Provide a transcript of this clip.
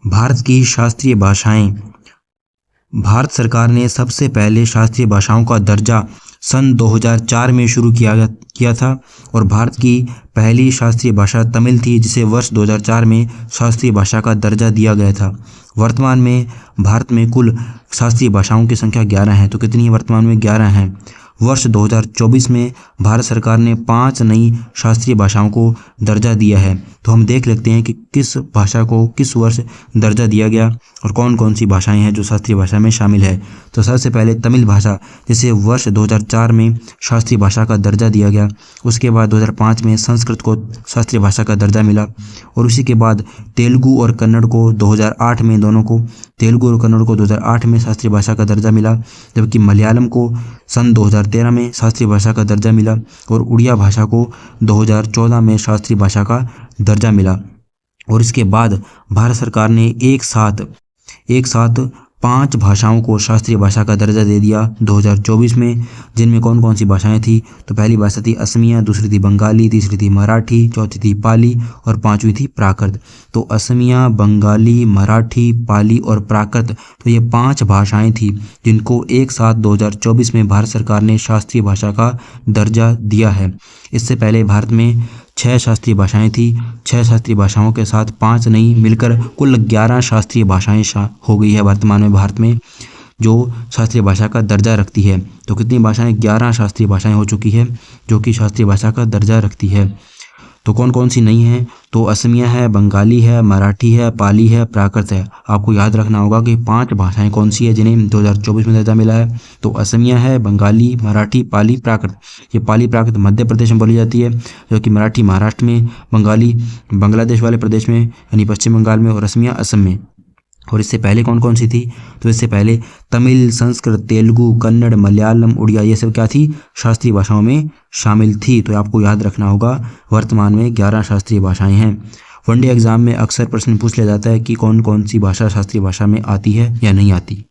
भारत की शास्त्रीय भाषाएं। भारत सरकार ने सबसे पहले शास्त्रीय भाषाओं का दर्जा सन 2004 में शुरू किया था और भारत की पहली शास्त्रीय भाषा तमिल थी, जिसे वर्ष 2004 में शास्त्रीय भाषा का दर्जा दिया गया था। वर्तमान में भारत में कुल शास्त्रीय भाषाओं की संख्या 11 है। तो कितनी है वर्तमान में? 11 हैं। वर्ष 2024 में भारत सरकार ने 5 नई शास्त्रीय भाषाओं को दर्जा दिया है। तो हम देख लेते हैं कि किस भाषा को किस वर्ष दर्जा दिया गया और कौन कौन सी भाषाएं हैं जो शास्त्रीय भाषा में शामिल है। तो सबसे पहले तमिल भाषा, जिसे वर्ष 2004 में शास्त्रीय भाषा का दर्जा दिया गया। उसके बाद 2005 में संस्कृत को शास्त्रीय भाषा का दर्जा मिला और उसी के बाद तेलुगु और कन्नड़ को 2008 में, दोनों को, तेलुगु और कन्नड़ को 2008 में शास्त्रीय भाषा का दर्जा मिला, जबकि मलयालम को सन 2013 में शास्त्रीय भाषा का दर्जा मिला और उड़िया भाषा को 2014 में शास्त्रीय भाषा का दर्जा मिला। और इसके बाद भारत सरकार ने एक साथ 5 भाषाओं को शास्त्रीय भाषा का दर्जा दे दिया 2024 में, जिनमें कौन कौन सी भाषाएं थी? तो पहली भाषा थी असमिया, दूसरी थी बंगाली, तीसरी थी मराठी, चौथी थी पाली और 5वीं थी प्राकृत। तो असमिया, बंगाली, मराठी, पाली और प्राकृत, तो ये 5 भाषाएं थी जिनको एक साथ 2024 में भारत सरकार ने शास्त्रीय भाषा का दर्जा दिया है। इससे पहले भारत में 6 शास्त्रीय भाषाएं थी। 6 शास्त्रीय भाषाओं के साथ 5 नई मिलकर कुल 11 शास्त्रीय भाषाएं हो गई है वर्तमान में भारत में, जो शास्त्रीय भाषा का दर्जा रखती है। तो कितनी भाषाएं? 11 शास्त्रीय भाषाएं हो चुकी है जो कि शास्त्रीय भाषा का दर्जा रखती है। तो कौन कौन सी नहीं हैं? तो असमिया है, बंगाली है, मराठी है, पाली है, प्राकृत है। आपको याद रखना होगा कि 5 भाषाएं कौन सी है जिन्हें 2024 में दर्जा मिला है। तो असमिया है, बंगाली, मराठी, पाली, प्राकृत। ये पाली प्राकृत मध्य प्रदेश में बोली जाती है, जबकि मराठी महाराष्ट्र में, बंगाली बांग्लादेश वाले प्रदेश में यानी पश्चिम बंगाल में और असमिया असम में। और इससे पहले कौन कौन सी थी? तो इससे पहले तमिल, संस्कृत, तेलुगु, कन्नड़, मलयालम, उड़िया, ये सब क्या थी? शास्त्रीय भाषाओं में शामिल थी। तो आपको याद रखना होगा वर्तमान में 11 शास्त्रीय भाषाएं हैं। वनडे एग्जाम में अक्सर प्रश्न पूछ लिया जाता है कि कौन कौन सी भाषा शास्त्रीय भाषा में आती है या नहीं आती।